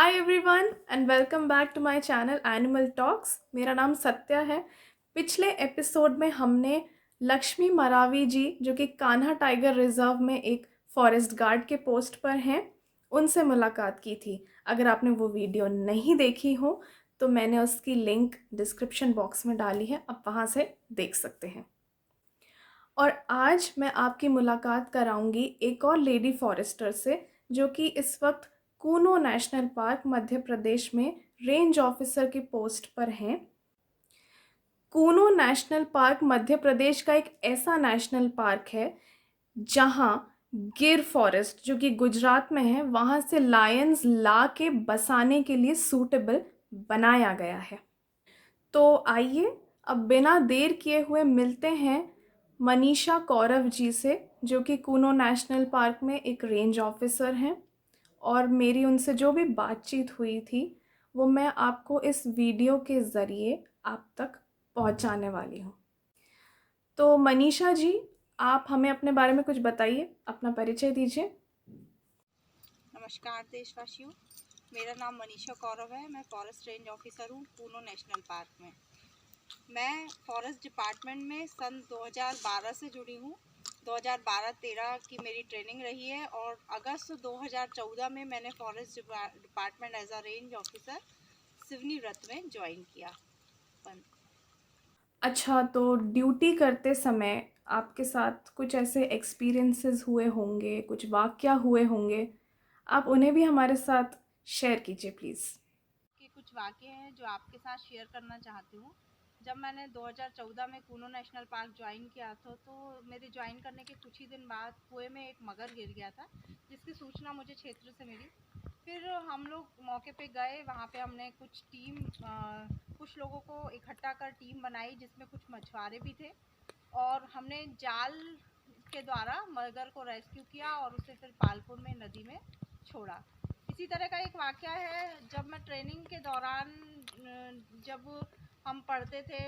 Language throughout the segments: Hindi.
Hi everyone and welcome back to my channel animal talks. मेरा नाम सत्या है। पिछले एपिसोड में हमने लक्ष्मी मरावी जी, जो कि कान्हा टाइगर रिजर्व में एक फॉरेस्ट गार्ड के पोस्ट पर हैं, उनसे मुलाकात की थी। अगर आपने वो वीडियो नहीं देखी हो तो मैंने उसकी लिंक डिस्क्रिप्शन बॉक्स में डाली है, आप वहाँ से देख सकते हैं। और आज मैं आपकी मुलाकात कराऊंगी एक और लेडी फॉरेस्टर से, जो कि इस वक्त कूनो नेशनल पार्क मध्य प्रदेश में रेंज ऑफिसर की पोस्ट पर हैं। कूनो नेशनल पार्क मध्य प्रदेश का एक ऐसा नेशनल पार्क है जहां गिर फॉरेस्ट, जो कि गुजरात में है, वहां से लायंस ला के बसाने के लिए सूटेबल बनाया गया है। तो आइए अब बिना देर किए हुए मिलते हैं मनीषा कौरव जी से, जो कि कूनो नेशनल पार्क में एक रेंज ऑफिसर हैं। और मेरी उनसे जो भी बातचीत हुई थी वो मैं आपको इस वीडियो के ज़रिए आप तक पहुंचाने वाली हूँ। तो मनीषा जी, आप हमें अपने बारे में कुछ बताइए, अपना परिचय दीजिए। नमस्कार देशवासियों, मेरा नाम मनीषा कौरव है। मैं फॉरेस्ट रेंज ऑफिसर हूँ कूनो नेशनल पार्क में। मैं फॉरेस्ट डिपार्टमेंट में सन 2012 से जुड़ी हूँ। 2012-13 की मेरी ट्रेनिंग रही है और अगस्त 2014 में मैंने forest department as a range officer Seoni व्रत में ज्वाइन किया। अच्छा, तो ड्यूटी करते समय आपके साथ कुछ ऐसे एक्सपीरियंसेस हुए होंगे, कुछ वाक़या हुए होंगे, आप उन्हें भी हमारे साथ शेयर कीजिए प्लीज़। के कुछ वाक़ये हैं जो आपके साथ शेयर करना चाहती हूँ। जब मैंने 2014 में कूनो नेशनल पार्क ज्वाइन किया था, तो मेरे ज्वाइन करने के कुछ ही दिन बाद कुएं में एक मगर गिर गया था, जिसकी सूचना मुझे क्षेत्र से मिली। फिर हम लोग मौके पे गए। वहाँ पे हमने कुछ लोगों को इकट्ठा कर टीम बनाई, जिसमें कुछ मछुआरे भी थे, और हमने जाल के द्वारा मगर को रेस्क्यू किया और उसे फिर पालपुर में नदी में छोड़ा। इसी तरह का एक वाक़या है, जब मैं ट्रेनिंग के दौरान जब हम पढ़ते थे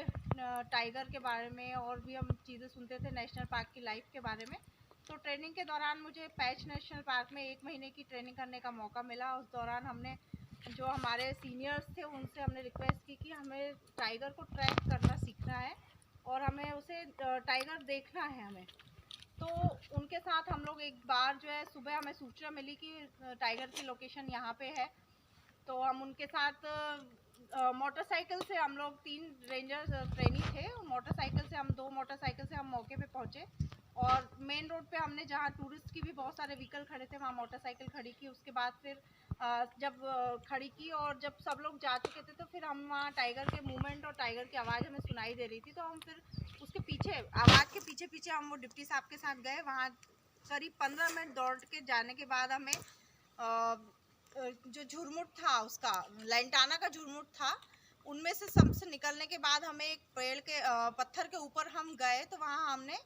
टाइगर के बारे में और भी हम चीज़ें सुनते थे नेशनल पार्क की लाइफ के बारे में, तो ट्रेनिंग के दौरान मुझे पैच नेशनल पार्क में 1 महीने की ट्रेनिंग करने का मौका मिला। उस दौरान हमने जो हमारे सीनियर्स थे उनसे हमने रिक्वेस्ट की कि हमें टाइगर को ट्रैक करना सीखना है और हमें उसे टाइगर देखना है हमें। तो उनके साथ हम लोग एक बार जो है, सुबह हमें सूचना मिली कि टाइगर की लोकेशन यहाँ पे है। तो हम उनके साथ मोटरसाइकिल से, हम लोग 3 रेंजर्स ट्रेनी थे, मोटरसाइकिल से हम 2 मोटरसाइकिल से हम मौके पे पहुँचे। और मेन रोड पे हमने, जहाँ टूरिस्ट की भी बहुत सारे व्हीकल खड़े थे, वहाँ मोटरसाइकिल खड़ी की। उसके बाद फिर जब खड़ी की और जब सब लोग जा चुके थे, तो फिर हम वहाँ टाइगर के मूवमेंट और टाइगर की आवाज़ हमें सुनाई दे रही थी, तो हम फिर उसके पीछे, आवाज़ के पीछे पीछे हम वो डिप्टी साहब के साथ गए। वहाँ करीब 15 मिनट दौड़ के जाने के बाद हमें जो झुरमुट था, उसका लैंटाना का झुरमुट था, उनमें से सबसे निकलने के बाद हमें एक पेड़ के पत्थर के ऊपर हम गए, तो वहाँ हमने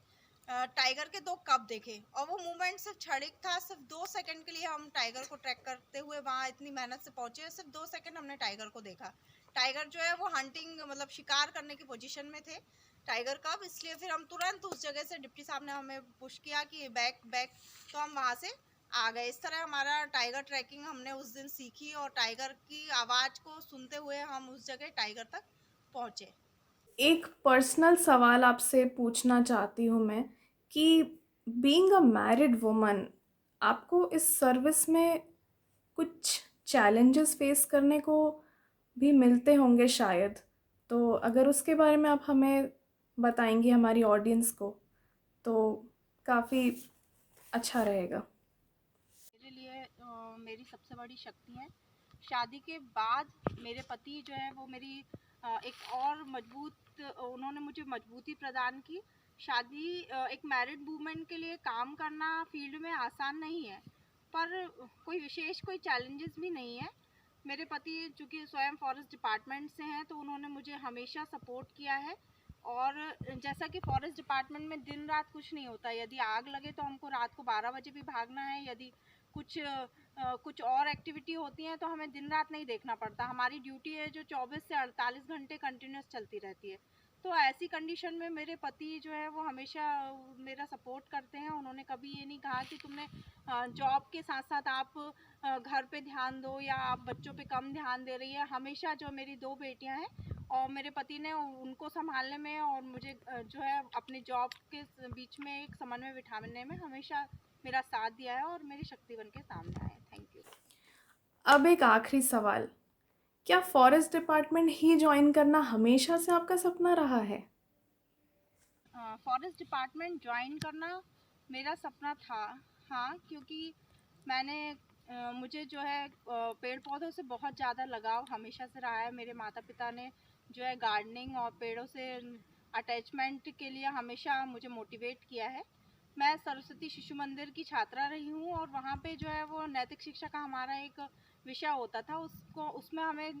टाइगर के 2 कप देखे। और वो मूवमेंट सिर्फ क्षणिक था, सिर्फ 2 सेकंड के लिए हम टाइगर को ट्रैक करते हुए वहाँ इतनी मेहनत से पहुँचे, सिर्फ 2 सेकंड हमने टाइगर को देखा। टाइगर जो है वो हंटिंग, मतलब शिकार करने की पोजीशन में थे टाइगर कब, इसलिए फिर हम तुरंत उस जगह से, डिप्टी साहब ने हमें पुश किया कि बैक बैक, तो हम वहाँ से आ गए। इस तरह हमारा टाइगर ट्रैकिंग हमने उस दिन सीखी और टाइगर की आवाज़ को सुनते हुए हम उस जगह टाइगर तक पहुँचे। एक पर्सनल सवाल आपसे पूछना चाहती हूँ मैं कि बीइंग अ मैरिड वुमन, आपको इस सर्विस में कुछ चैलेंजेस फेस करने को भी मिलते होंगे शायद। तो अगर उसके बारे में आप हमें बताएंगी हमारी ऑडियंस को तो काफ़ी अच्छा रहेगा। मेरे लिए मेरी सबसे बड़ी शक्ति है। शादी के बाद मेरे पति जो है वो मेरी एक और मजबूत, उन्होंने मुझे मजबूती प्रदान की। शादी, एक मैरिड वूमेन के लिए काम करना फील्ड में आसान नहीं है, पर कोई विशेष कोई चैलेंजेस भी नहीं है। मेरे पति चूँकि स्वयं फॉरेस्ट डिपार्टमेंट से हैं, तो उन्होंने मुझे हमेशा सपोर्ट किया है। और जैसा कि फॉरेस्ट डिपार्टमेंट में दिन रात कुछ नहीं होता, यदि आग लगे तो हमको रात को 12 बजे भी भागना है, यदि कुछ और एक्टिविटी होती हैं तो हमें दिन रात नहीं देखना पड़ता। हमारी ड्यूटी है जो 24 से 48 घंटे कंटिन्यूस चलती रहती है। तो ऐसी कंडीशन में मेरे पति जो है वो हमेशा मेरा सपोर्ट करते हैं। उन्होंने कभी ये नहीं कहा कि तुमने जॉब के साथ साथ आप घर पे ध्यान दो या आप बच्चों पे कम ध्यान दे रही है। हमेशा जो मेरी 2 बेटियां हैं और मेरे पति ने उनको संभालने में और मुझे जो है अपनी जॉब के बीच में एक समन्वय बिठाने में हमेशा मेरा साथ दिया है और मेरी शक्ति बन के सामने आए। Thank you. अब एक आखिरी सवाल, क्या फॉरेस्ट डिपार्टमेंट ही ज्वाइन करना हमेशा से आपका सपना रहा है? फॉरेस्ट डिपार्टमेंट ज्वाइन करना मेरा सपना था। हाँ, क्योंकि मैंने मुझे जो है पेड़ पौधों से बहुत ज़्यादा लगाव हमेशा से रहा है। मेरे माता पिता ने जो है गार्डनिंग और पेड़ों से अटैचमेंट के लिए हमेशा मुझे मोटिवेट किया है। मैं सरस्वती शिशु मंदिर की छात्रा रही हूँ और वहाँ पे जो है वो नैतिक शिक्षा का हमारा एक विषय होता था। उसमें हमें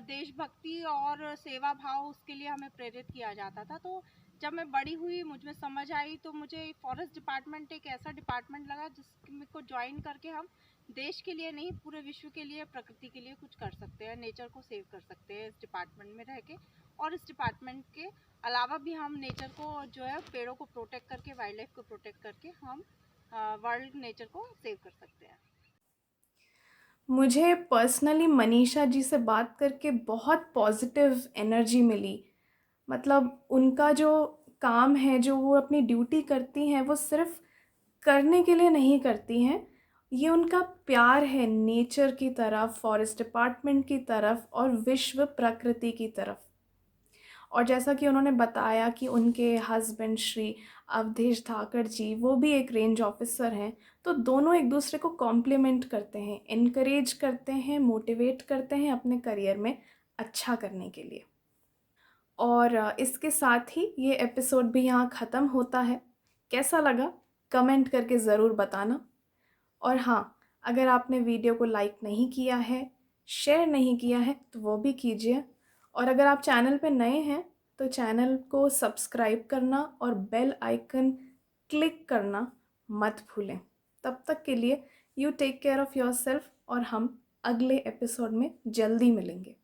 देशभक्ति और सेवा भाव उसके लिए हमें प्रेरित किया जाता था। तो जब मैं बड़ी हुई मुझ में समझ आई तो मुझे फॉरेस्ट डिपार्टमेंट एक ऐसा डिपार्टमेंट लगा जिसको ज्वाइन करके हम देश के लिए नहीं पूरे विश्व के लिए प्रकृति के लिए कुछ कर सकते हैं, नेचर को सेव कर सकते हैं इस डिपार्टमेंट में रह के। और इस डिपार्टमेंट के अलावा भी हम नेचर को जो है पेड़ों को प्रोटेक्ट करके वाइल्ड लाइफ को प्रोटेक्ट करके हम वर्ल्ड नेचर को सेव कर सकते हैं। मुझे पर्सनली मनीषा जी से बात करके बहुत पॉजिटिव एनर्जी मिली। मतलब उनका जो काम है, जो वो अपनी ड्यूटी करती हैं, वो सिर्फ करने के लिए नहीं करती हैं। ये उनका प्यार है नेचर की तरफ, फॉरेस्ट डिपार्टमेंट की तरफ और विश्व प्रकृति की तरफ। और जैसा कि उन्होंने बताया कि उनके हस्बैंड श्री अवधेश धाकड़ जी वो भी एक रेंज ऑफिसर हैं, तो दोनों एक दूसरे को कॉम्प्लीमेंट करते हैं, इनकरेज करते हैं, मोटिवेट करते हैं अपने करियर में अच्छा करने के लिए। और इसके साथ ही ये एपिसोड भी यहाँ ख़त्म होता है। कैसा लगा कमेंट करके ज़रूर बताना। और हाँ, अगर आपने वीडियो को लाइक नहीं किया है, शेयर नहीं किया है, तो वो भी कीजिए। और अगर आप चैनल पे नए हैं तो चैनल को सब्सक्राइब करना और बेल आइकन क्लिक करना मत भूलें। तब तक के लिए you take care of yourself और हम अगले एपिसोड में जल्दी मिलेंगे।